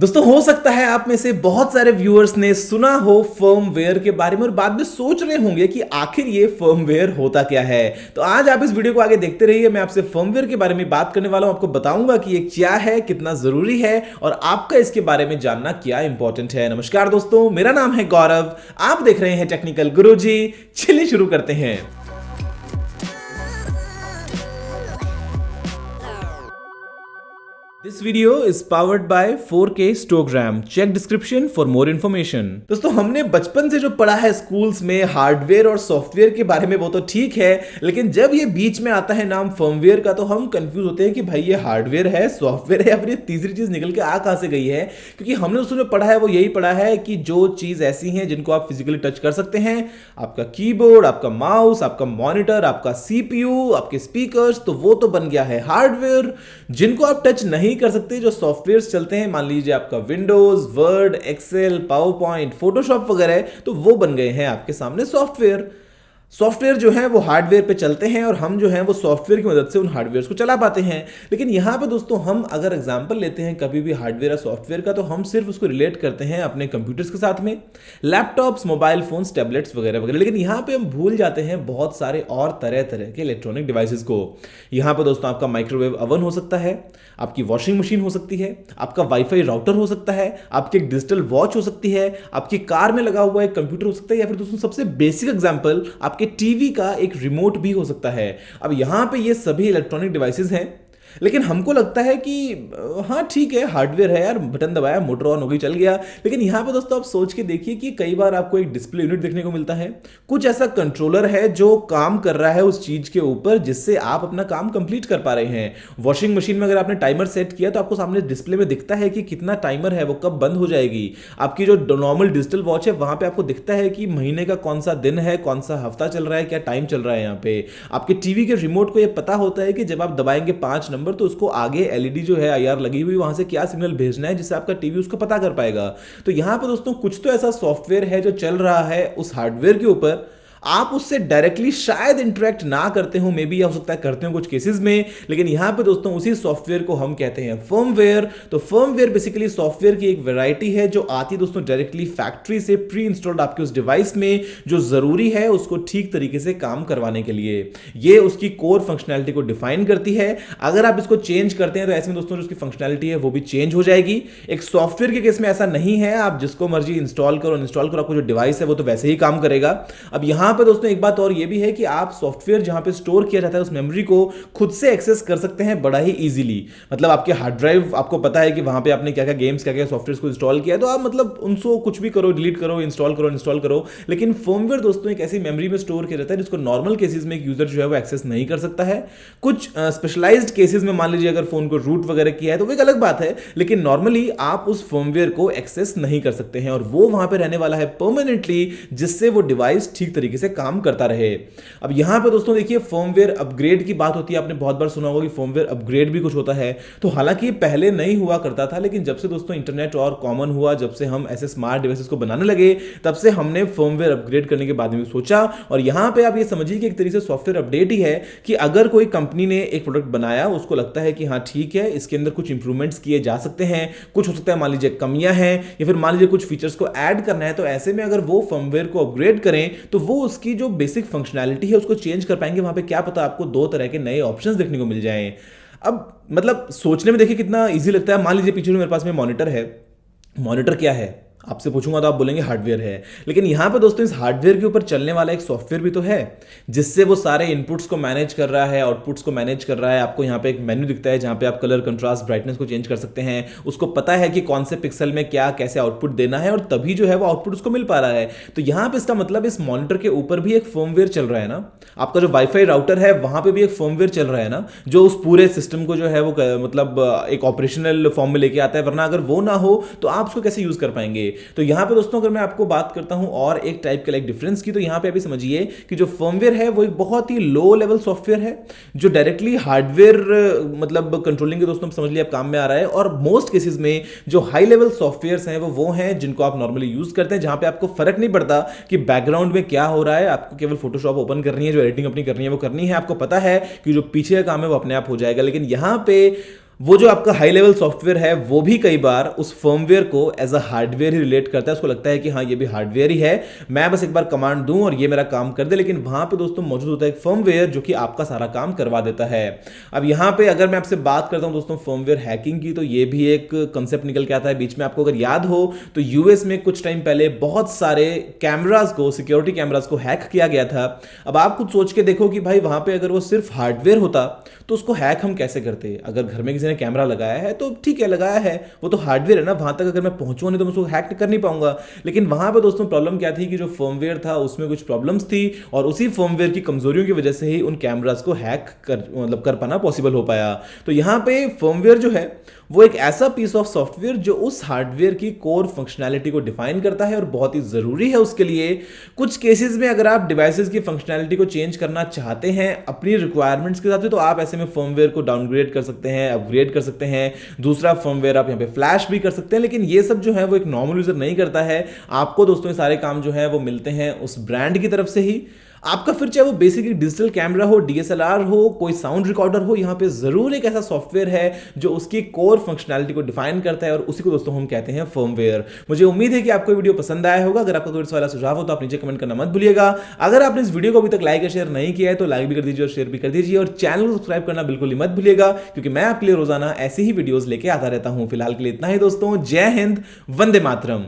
दोस्तों हो सकता है आप में से बहुत सारे व्यूअर्स ने सुना हो फर्मवेयर के बारे में और बाद में सोच रहे होंगे कि आखिर ये फर्मवेयर होता क्या है। तो आज आप इस वीडियो को आगे देखते रहिए। मैं आपसे फर्मवेयर के बारे में बात करने वाला हूं, आपको बताऊंगा कि ये क्या है, कितना जरूरी है और आपका इसके बारे में जानना क्या इंपॉर्टेंट है। नमस्कार दोस्तों, मेरा नाम है गौरव, आप देख रहे हैं टेक्निकल गुरुजी। चलिए शुरू करते हैं। This video is powered by 4K Stogram. Check description for more information. दोस्तों हमने बचपन से जो पढ़ा है स्कूल्स में हार्डवेयर और सॉफ्टवेयर के बारे में वो तो ठीक है, लेकिन जब ये बीच में आता है नाम फर्मवेयर का तो हम कंफ्यूज होते हैं कि भाई ये हार्डवेयर है, सॉफ्टवेयर है या फिर ये तीसरी चीज निकल के आ कहां से गई है। क्योंकि हमने उसमें पढ़ा है वो यही पढ़ा है कि जो चीज ऐसी है जिनको आप फिजिकली टच कर सकते हैं, आपका कीबोर्ड, आपका माउस, आपका मॉनिटर, आपका सीपीयू, आपके स्पीकर्स, तो वो तो बन गया है हार्डवेयर। जिनको आप टच नहीं कर सकते, जो सॉफ्टवेयर्स चलते हैं, मान लीजिए आपका Windows, Word, Excel, PowerPoint, Photoshop वगैरह, तो वो बन गए हैं आपके सामने सॉफ्टवेयर। सॉफ्टवेयर जो है वो हार्डवेयर पे चलते हैं और हम जो है वो सॉफ्टवेयर की मदद से उन हार्डवेयर को चला पाते हैं। लेकिन यहां पे दोस्तों हम अगर एग्जांपल लेते हैं कभी भी हार्डवेयर या सॉफ्टवेयर का, तो हम सिर्फ उसको रिलेट करते हैं अपने कंप्यूटर्स के साथ में, लैपटॉप्स, मोबाइल फोन्स, टैबलेट्स वगैरह वगैरह। लेकिन यहां पे हम भूल जाते हैं बहुत सारे और तरह तरह के इलेक्ट्रॉनिक डिवाइसेस को। यहां पर दोस्तों आपका माइक्रोवेव ओवन हो सकता है, आपकी वॉशिंग मशीन हो सकती है, आपका वाईफाई राउटर हो सकता है, आपकी एक डिजिटल वॉच हो सकती है, आपकी कार में लगा हुआ एक कंप्यूटर हो सकता है, या फिर दोस्तों सबसे बेसिक एग्जांपल आपके टीवी का एक रिमोट भी हो सकता है। अब यहां पे ये सभी इलेक्ट्रॉनिक डिवाइसेस हैं, लेकिन हमको लगता है कि हाँ ठीक है, हार्डवेयर है यार, बटन दबाया, मोटर ऑन हो गई, चल गया। लेकिन यहां पे दोस्तों आप सोच के देखिए कि कई बार आपको एक डिस्प्ले यूनिट देखने को मिलता है, कुछ ऐसा कंट्रोलर है जो काम कर रहा है उस चीज के ऊपर जिससे आप अपना काम कंप्लीट कर पा रहे हैं। वॉशिंग मशीन में अगर आपने टाइमर सेट किया तो आपको सामने डिस्प्ले में दिखता है कि कितना टाइमर है, वो कब बंद हो जाएगी। आपकी जो नॉर्मल डिजिटल वॉच है वहां पे आपको दिखता है कि महीने का कौन सा दिन है, कौन सा हफ्ता चल रहा है, क्या टाइम चल रहा है। यहाँ पे आपके टीवी के रिमोट को यह पता होता है कि जब आप दबाएंगे 5 नंबर तो उसको आगे एलईडी जो है आईआर लगी हुई, वहां से क्या सिग्नल भेजना है जिससे आपका टीवी उसको पता कर पाएगा। तो यहां पर दोस्तों कुछ तो ऐसा सॉफ्टवेयर है जो चल रहा है उस हार्डवेयर के ऊपर, आप उससे डायरेक्टली शायद इंटरेक्ट ना करते हो, मे बी हो सकता है करते हो कुछ केसेस में, लेकिन यहां पे दोस्तों उसी सॉफ्टवेयर को हम कहते हैं फर्मवेयर। तो फर्मवेयर बेसिकली सॉफ्टवेयर की एक वैरायटी है जो आती है दोस्तों डायरेक्टली फैक्ट्री से प्री इंस्टॉल्ड आपके उस डिवाइस में, जो जरूरी है उसको ठीक तरीके से काम करवाने के लिए। ये उसकी कोर फंक्शनैलिटी को डिफाइन करती है। अगर आप इसको चेंज करते हैं तो ऐसे में दोस्तों जो उसकी फंक्शनैलिटी है वो भी चेंज हो जाएगी। एक सॉफ्टवेयर के केस में ऐसा नहीं है, आप जिसको मर्जी इंस्टॉल करो, आपको जो डिवाइस है वो तो वैसे ही काम करेगा। अब यहां पे दोस्तों एक बात और ये भी है कि आप सॉफ्टवेयर जहां पे स्टोर किया जाता है उस मेमोरी को खुद से एक्सेस कर सकते हैं बड़ा ही इजीली। मतलब आपके हार्ड ड्राइव, आपको पता है कि वहां पे आपने क्या क्या गेम्स, क्या क्या सॉफ्टवेयर को इंस्टॉल किया है, तो आप मतलब उनको कुछ भी करो, डिलीट करो, इंस्टॉल करो। लेकिन फर्मवेयर दोस्तों एक ऐसी मेमोरी में स्टोर किया जाता है जिसको नॉर्मल केसेस में एक यूजर जो है वो एक्सेस नहीं कर सकता है। कुछ स्पेशलाइज्ड केसेस में मान लीजिए अगर फोन को रूट वगैरह किया है तो वो एक अलग बात है, लेकिन नॉर्मली आप उस फर्मवेयर को एक्सेस नहीं कर सकते हैं और वो वहां पे रहने वाला है परमानेंटली, जिससे वो डिवाइस ठीक तरीके से काम करता रहे। अब यहां पे दोस्तों देखिए फर्मवेयर अपग्रेड की बात होती है। आपने बहुत बार सुना होगा कि फर्मवेयर अपग्रेड भी कुछ होता है। तो हालांकि पहले नहीं हुआ करता था, लेकिन जब से दोस्तों इंटरनेट और कॉमन हुआ, जब से हम ऐसे स्मार्ट डिवाइसेस को बनाने लगे, तब से हमने फर्मवेयर अपग्रेड करने के बाद में सोचा। और यहां पे आप ये समझिए कि एक तरीके से सॉफ्टवेयर अपडेट ही है कि अगर कोई कंपनी ने एक प्रोडक्ट बनाया, उसको लगता है कि हाँ ठीक है, इसके अंदर कुछ इंप्रूवमेंट्स किए जा सकते हैं, कुछ हो सकता है मान लीजिए कमियां हैं या फिर मान लीजिए कुछ फीचर्स को ऐड करना है, तो ऐसे में अगर वो फर्मवेयर को अपग्रेड करें तो वो उसकी जो बेसिक फंक्शनैलिटी है उसको चेंज कर पाएंगे। वहां पे क्या पता आपको 2 तरह के नए ऑप्शंस देखने को मिल जाएं। अब मतलब सोचने में देखिए कितना इजी लगता है। मान लीजिए पीछे मेरे पास में मॉनिटर है, मॉनिटर क्या है आपसे पूछूंगा तो आप बोलेंगे हार्डवेयर है, लेकिन यहां पे दोस्तों इस हार्डवेयर के ऊपर चलने वाला एक सॉफ्टवेयर भी तो है जिससे वो सारे इनपुट्स को मैनेज कर रहा है, आउटपुट्स को मैनेज कर रहा है। आपको यहां पे एक मेन्यू दिखता है जहां पे आप कलर, कंट्रास्ट, ब्राइटनेस को चेंज कर सकते हैं। उसको पता है कि कौन से पिक्सल में क्या कैसे आउटपुट देना है और तभी जो है वो आउटपुट उसको मिल पा रहा है। तो यहां पे इसका मतलब इस मॉनिटर के ऊपर भी एक फर्मवेयर चल रहा है ना। आपका जो वाईफाई राउटर है वहां पर भी एक फर्मवेयर चल रहा है ना, जो उस पूरे सिस्टम को जो है वो मतलब एक ऑपरेशनल फॉर्म में लेके आता है, वरना अगर वो ना हो तो आप उसको कैसे यूज कर पाएंगे। तो यहां पे दोस्तों अगर मैं आपको बात करता हूं और एक टाइप के लाइक डिफरेंस की, तो यहां पे अभी समझिए कि जो फर्मवेयर है वो एक बहुत ही लो लेवल सॉफ्टवेयर है जो डायरेक्टली हार्डवेयर मतलब कंट्रोलिंग के दोस्तों समझ लिया आप काम में आ रहा है। और मोस्ट केसेस में जो हाई लेवल सॉफ्टवेयर्स हैं वो हैं जिनको आप नॉर्मली यूज करते हैं, जहां पे आपको फर्क नहीं पड़ता कि बैकग्राउंड में क्या हो रहा है, आपको केवल फोटोशॉप ओपन करनी है, जो एडिटिंग अपनी करनी है वो करनी है, आपको पता है कि जो पीछे का काम है वो अपने आप हो जाएगा। लेकिन यहां पे वो जो आपका हाई लेवल सॉफ्टवेयर है वो भी कई बार उस फर्मवेयर को एज अ हार्डवेयर ही रिलेट करता है। उसको लगता है कि हाँ ये भी हार्डवेयर ही है, मैं बस एक बार कमांड दूं और ये मेरा काम कर दे, लेकिन वहां पे दोस्तों मौजूद होता है एक फर्मवेयर जो कि आपका सारा काम करवा देता है। अब यहां पे अगर मैं आपसे बात करता हूं दोस्तों फर्मवेयर हैकिंग की, तो ये भी एक कंसेप्ट निकल के आता है बीच में। आपको अगर याद हो तो यूएस में कुछ टाइम पहले बहुत सारे कैमराज को, सिक्योरिटी कैमराज को हैक किया गया था। अब आप कुछ सोच के देखो कि भाई वहां पे अगर वो सिर्फ हार्डवेयर होता तो उसको हैक हम कैसे करते। अगर घर में किसी ने कैमरा लगाया है तो ठीक है, लगाया है, वो तो हार्डवेयर है ना, वहां तक अगर मैं पहुंचूंगा नहीं तो मैं उसको हैक कर नहीं पाऊंगा। लेकिन वहां पे दोस्तों प्रॉब्लम क्या थी कि जो फर्मवेयर था उसमें कुछ प्रॉब्लम्स थी, और उसी फर्मवेयर की कमजोरियों की वजह से ही उन कैमराज को हैक कर पाना पॉसिबल हो पाया। तो यहां पे फर्मवेयर जो है वो एक ऐसा पीस ऑफ सॉफ्टवेयर जो उस हार्डवेयर की कोर फंक्शनैलिटी को डिफाइन करता है और बहुत ही जरूरी है उसके लिए। कुछ केसेस में अगर आप डिवाइसेस की फंक्शनैलिटी को चेंज करना चाहते हैं अपनी रिक्वायरमेंट्स के हिसाब से, तो आप ऐसे में फर्मवेयर को डाउनग्रेड कर सकते हैं, अपग्रेड कर सकते हैं, दूसरा फर्मवेयर आप यहाँ पे फ्लैश भी कर सकते हैं। लेकिन ये सब जो है वो एक नॉर्मल यूजर नहीं करता है। आपको दोस्तों ये सारे काम जो है वो मिलते हैं उस ब्रांड की तरफ से ही। आपका फिर चाहे वो बेसिकली डिजिटल कैमरा हो, डीएसएलआर हो, कोई साउंड रिकॉर्डर हो, यहाँ पे जरूर एक ऐसा सॉफ्टवेयर है जो उसकी कोर फंक्शनैलिटी को डिफाइन करता है, और उसी को दोस्तों हम कहते हैं फर्मवेयर। मुझे उम्मीद है कि आपको वीडियो पसंद आया होगा। अगर आपका कोई सवाल सुझाव हो तो आप नीचे कमेंट करना मत भूलिएगा। अगर आपने इस वीडियो को अभी तक लाइक या शेयर नहीं किया है तो लाइक भी कर दीजिए और शेयर भी कर दीजिए, और चैनल को सब्सक्राइब करना बिल्कुल ही मत भूलिएगा, क्योंकि मैं आपके लिए रोजाना ऐसी ही वीडियोस लेके आता रहता हूं। फिलहाल के लिए इतना ही दोस्तों, जय हिंद, वंदे मातरम।